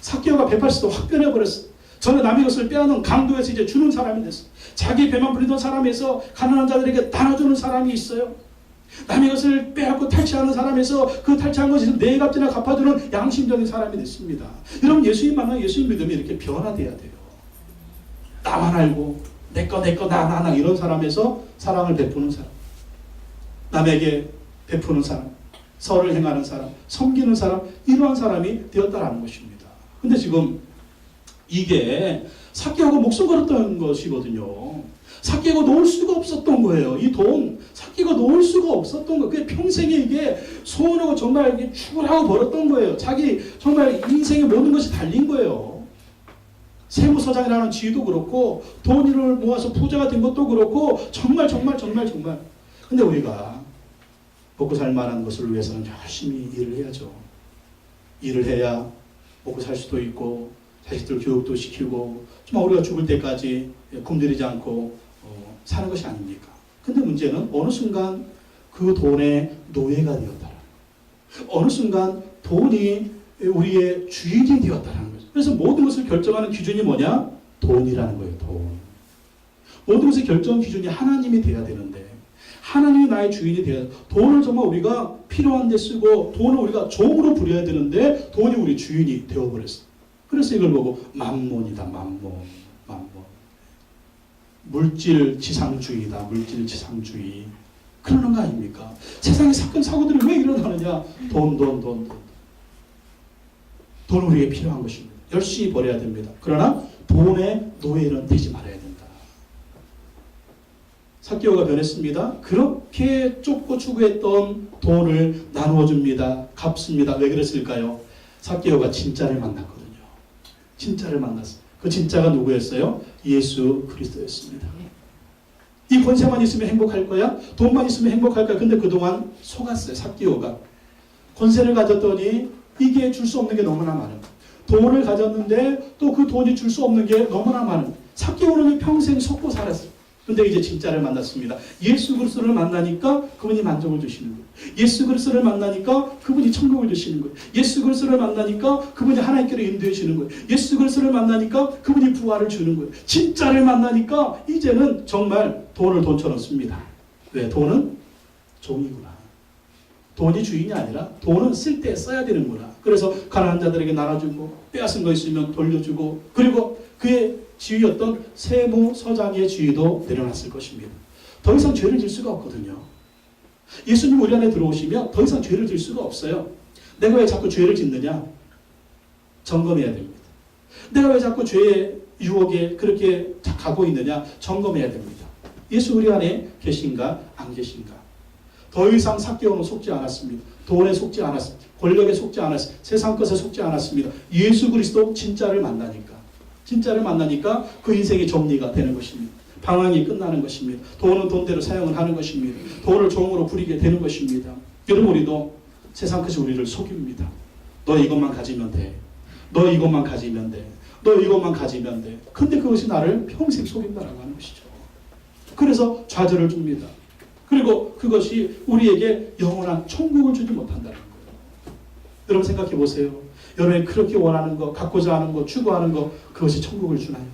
삭개오가 180도 확 변해버렸어. 전에 남의 것을 빼앗는 강도에서 이제 주는 사람이 됐어. 자기 배만 부리던 사람에서 가난한 자들에게 나눠주는 사람이 있어요. 남의 것을 빼앗고 탈취하는 사람에서 그 탈취한 것이 네 값이나 갚아주는 양심적인 사람이 됐습니다. 여러분 예수님 만나면 예수님 믿으면 이렇게 변화돼야 돼요. 나만 알고 내꺼 나 이런 사람에서 사랑을 베푸는 사람, 남에게 베푸는 사람, 선을 행하는 사람, 섬기는 사람, 이러한 사람이 되었다라는 것입니다. 근데 지금 이게 삭개오가 목숨 걸었던 것이거든요. 삭개오가 놓을 수가 없었던 거예요. 이 돈 삭개오가 놓을 수가 없었던 거예요. 그게 평생에 이게 소원하고 정말 이게 추구하고 벌었던 거예요. 자기 정말 인생의 모든 것이 달린 거예요. 세무서장이라는 지위도 그렇고 돈을 모아서 부자가 된 것도 그렇고 정말. 근데 우리가 먹고 살 만한 것을 위해서는 열심히 일을 해야죠. 일을 해야 먹고 살 수도 있고 자식들 교육도 시키고 정말 우리가 죽을 때까지 굶주리지 않고 사는 것이 아닙니까? 근데 문제는 어느 순간 그 돈의 노예가 되었다라는 거예요. 어느 순간 돈이 우리의 주인이 되었다는 거죠. 그래서 모든 것을 결정하는 기준이 뭐냐? 돈이라는 거예요. 돈. 모든 것의 결정 기준이 하나님이 돼야 되는데 하나님이 나의 주인이 돼야 돼. 돈을 정말 우리가 필요한 데 쓰고 돈을 우리가 종으로 부려야 되는데 돈이 우리 주인이 되어버렸어. 그래서 이걸 보고 만몬이다. 만몬. 물질 지상주의다. 물질 지상주의. 그러는 거 아닙니까? 세상에 사건 사고들이 왜 일어나느냐? 돈. 돈은 우리에게 필요한 것입니다. 열심히 벌어야 됩니다. 그러나 돈의 노예는 되지 말아야 된다. 삭개오가 변했습니다. 그렇게 쫓고 추구했던 돈을 나누어 줍니다. 갚습니다. 왜 그랬을까요? 삭개오가 진짜를 만났거든요. 진짜를 만났어요. 그 진짜가 누구였어요? 예수 그리스도였습니다. 이 권세만 있으면 행복할 거야? 돈만 있으면 행복할 거야? 근데 그동안 속았어요. 삭개오가. 권세를 가졌더니 이게 줄 수 없는 게 너무나 많은 거예요. 돈을 가졌는데 또 그 돈이 줄 수 없는 게 너무나 많은 거예요. 삭개오는 평생 속고 살았어요. 근데 이제 진짜를 만났습니다. 예수 그리스도를 만나니까 그분이 만족을 주시는 거예요. 예수 그리스도를 만나니까 그분이 천국을 주시는 거예요. 예수 그리스도를 만나니까 그분이 하나님께로 인도해 주는 거예요. 예수 그리스도를 만나니까 그분이 부활을 주는 거예요. 진짜를 만나니까 이제는 정말 돈을 돈처럼 씁니다. 왜? 돈은 종이구나. 돈이 주인이 아니라 돈은 쓸 때 써야 되는구나. 그래서 가난한 자들에게 나눠주고 빼앗은 거 있으면 돌려주고 그리고 그의 지위였던 세무서장의 지위도 내려놨을 것입니다. 더 이상 죄를 질 수가 없거든요. 예수님 우리 안에 들어오시면 더 이상 죄를 질 수가 없어요. 내가 왜 자꾸 죄를 짓느냐? 점검해야 됩니다. 내가 왜 자꾸 죄의 유혹에 그렇게 가고 있느냐? 점검해야 됩니다. 예수 우리 안에 계신가? 안 계신가? 더 이상 삭개오는 속지 않았습니다. 돈에 속지 않았습니다. 권력에 속지 않았습니다. 세상 것에 속지 않았습니다. 예수 그리스도 진짜를 만나니까 그 인생이 정리가 되는 것입니다. 방황이 끝나는 것입니다. 돈은 돈대로 사용을 하는 것입니다. 돈을 종으로 부리게 되는 것입니다. 여러분 우리도 세상 것이 우리를 속입니다. 너 이것만 가지면 돼. 너 이것만 가지면 돼. 너 이것만 가지면 돼. 근데 그것이 나를 평생 속인다라고 하는 것이죠. 그래서 좌절을 줍니다. 그리고 그것이 우리에게 영원한 천국을 주지 못한다는 거예요. 여러분 생각해 보세요. 여러분이 그렇게 원하는 거, 갖고자 하는 거, 추구하는 거, 그것이 천국을 주나요?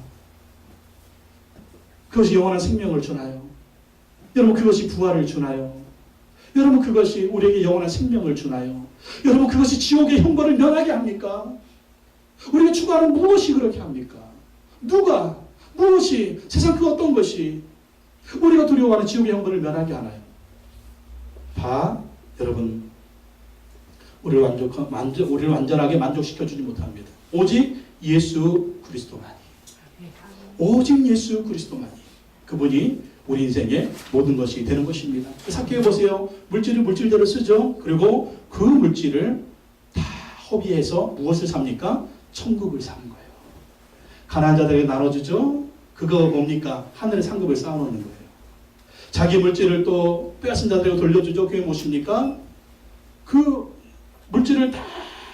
그것이 영원한 생명을 주나요? 여러분 그것이 부활을 주나요? 여러분 그것이 우리에게 영원한 생명을 주나요? 여러분 그것이 지옥의 형벌을 면하게 합니까? 우리가 추구하는 무엇이 그렇게 합니까? 누가? 무엇이? 세상 그 어떤 것이 우리가 두려워하는 지옥의 형벌을 면하게 하나요? 여러분 우리를 완전하게 만족시켜주지 못합니다. 오직 예수 그리스도만이. 오직 예수 그리스도만이. 그분이 우리 인생의 모든 것이 되는 것입니다. 삭개오 보세요. 물질을 물질대로 쓰죠. 그리고 그 물질을 다 허비해서 무엇을 삽니까? 천국을 사는 거예요. 가난한 자들에게 나눠주죠. 그거 뭡니까? 하늘의 상급을 쌓아놓는 거예요. 자기 물질을 또 빼앗은 자들에게 돌려주죠. 그게 무엇입니까? 그 물질을 다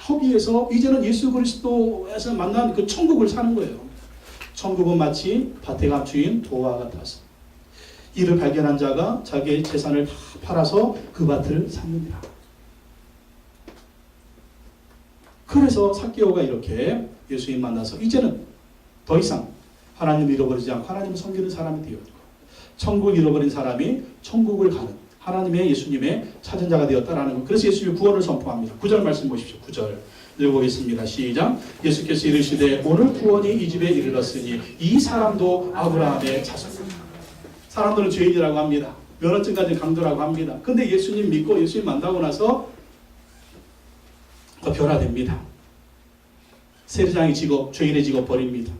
허비해서 이제는 예수 그리스도에서 만난 그 천국을 사는 거예요. 천국은 마치 밭에 감추인 도와 같아서 이를 발견한 자가 자기의 재산을 다 팔아서 그 밭을 삽니다. 그래서 삭개오가 이렇게 예수님 만나서 이제는 더 이상 하나님을 잃어버리지 않고 하나님을 섬기는 사람이 되었고 천국을 잃어버린 사람이 천국을 가는 하나님의 예수님의 찾은 자가 되었다라는 것. 그래서 예수님이 구원을 선포합니다. 9절 말씀 보십시오. 9절 읽어보겠습니다. 시작. 예수께서 이르시되 오늘 구원이 이 집에 이르렀으니 이 사람도 아브라함의 자손이다. 사람들은 죄인이라고 합니다. 면허증까지 강조라고 합니다. 근데 예수님 믿고 예수님 만나고 나서 변화됩니다. 세리장의 직업, 죄인의 직업 버립니다.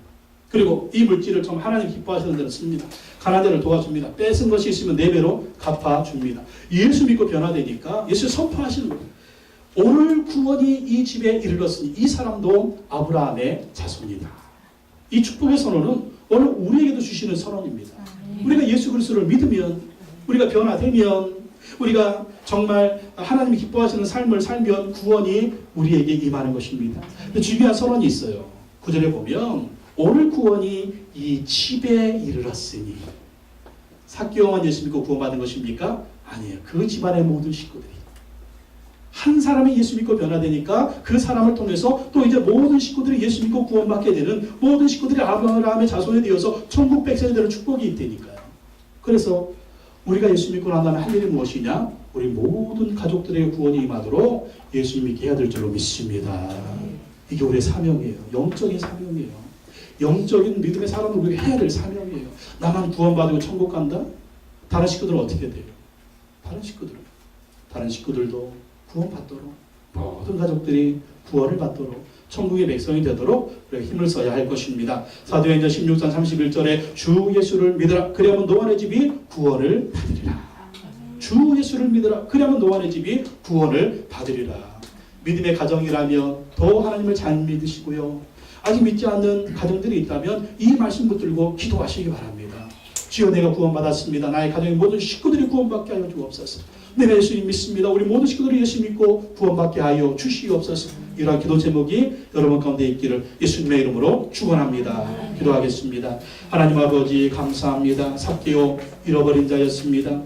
그리고 이 물질을 좀 하나님 기뻐하시는 데는 씁니다. 가난한 자를 도와줍니다. 뺏은 것이 있으면 4배로 갚아줍니다. 예수 믿고 변화되니까 예수 선포하시는 거예요. 오늘 구원이 이 집에 이르렀으니 이 사람도 아브라함의 자손이다. 이 축복의 선언은 오늘 우리에게도 주시는 선언입니다. 우리가 예수 그리스도를 믿으면 우리가 변화되면 우리가 정말 하나님이 기뻐하시는 삶을 살면 구원이 우리에게 임하는 것입니다. 근데 중요한 선언이 있어요. 9절에 보면 오늘 구원이 이 집에 이르렀으니. 삭개오만 예수 믿고 구원받은 것입니까? 아니에요. 그 집안의 모든 식구들이. 한 사람이 예수 믿고 변화되니까 그 사람을 통해서 또 이제 모든 식구들이 예수 믿고 구원받게 되는, 모든 식구들이 아브라함의 자손이 되어서 천국 백성이 되는 축복이 있다니까요. 그래서 우리가 예수 믿고 난 다음에 할 일이 무엇이냐? 우리 모든 가족들에게 구원이 임하도록 예수 믿게 해야 될 줄로 믿습니다. 이게 우리의 사명이에요. 영적인 사명이에요. 영적인 믿음의 사람을 우리가 해야 될 사명이에요. 나만 구원받고 천국 간다? 다른 식구들은 어떻게 돼요? 다른 식구들도 구원받도록, 모든 가족들이 구원을 받도록, 천국의 백성이 되도록 우리가 힘을 써야 할 것입니다. 사도행전 16장 31절에 주 예수를 믿으라 그리하면 노아의 집이 구원을 받으리라. 주 예수를 믿으라 그리하면 노아의 집이 구원을 받으리라. 믿음의 가정이라면 더 하나님을 잘 믿으시고요. 아직 믿지 않는 가정들이 있다면 이 말씀 붙들고 기도하시기 바랍니다. 주여, 내가 구원받았습니다. 나의 가정의 모든 식구들이 구원받게 하여 주옵소서. 내가 예수님 믿습니다. 우리 모든 식구들이 예수 믿고 구원받게 하여 주시옵소서. 이러한 기도 제목이 여러분 가운데 있기를 예수님의 이름으로 축원합니다. 기도하겠습니다. 하나님 아버지 감사합니다. 삭개오 잃어버린 자였습니다.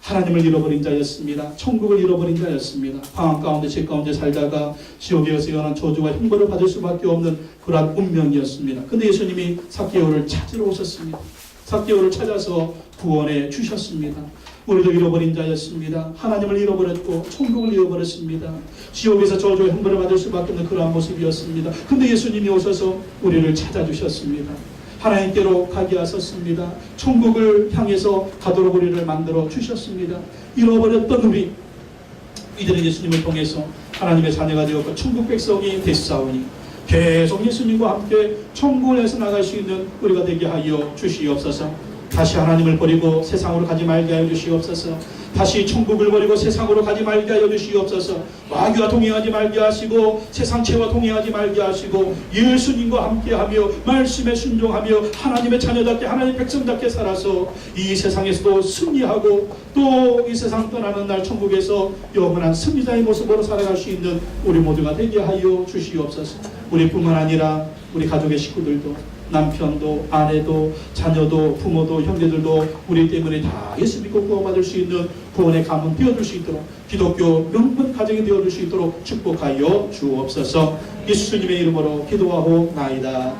하나님을 잃어버린 자였습니다. 천국을 잃어버린 자였습니다. 방황 가운데 죄 가운데 살다가 지옥에서 영원한 저주와 형벌을 받을 수밖에 없는 그러한 운명이었습니다. 근데 예수님이 삭개오를 찾으러 오셨습니다. 삭개오를 찾아서 구원해 주셨습니다. 우리도 잃어버린 자였습니다. 하나님을 잃어버렸고 천국을 잃어버렸습니다. 지옥에서 저주와 형벌을 받을 수밖에 없는 그러한 모습이었습니다. 근데 예수님이 오셔서 우리를 찾아주셨습니다. 하나님께로 가게 하셨습니다. 천국을 향해서 가도록 우리를 만들어 주셨습니다. 잃어버렸던 우리, 이들은 예수님을 통해서 하나님의 자녀가 되었고 천국 백성이 됐사오니 계속 예수님과 함께 천국을 해서 나갈 수 있는 우리가 되게 하여 주시옵소서. 다시 하나님을 버리고 세상으로 가지 말게 하여 주시옵소서. 다시 천국을 버리고 세상으로 가지 말게 하여 주시옵소서. 마귀와 동행하지 말게 하시고 세상체와 동행하지 말게 하시고 예수님과 함께하며 말씀에 순종하며 하나님의 자녀답게 하나님의 백성답게 살아서 이 세상에서도 승리하고 또 이 세상 떠나는 날 천국에서 영원한 승리자의 모습으로 살아갈 수 있는 우리 모두가 되게 하여 주시옵소서. 우리뿐만 아니라 우리 가족의 식구들도, 남편도, 아내도, 자녀도, 부모도, 형제들도 우리 때문에 다 예수 믿고 구원받을 수 있는 구원의 가문 되어줄 수 있도록, 기독교 명문 가정이 되어줄 수 있도록 축복하여 주옵소서. 예수님의 이름으로 기도하고 나이다.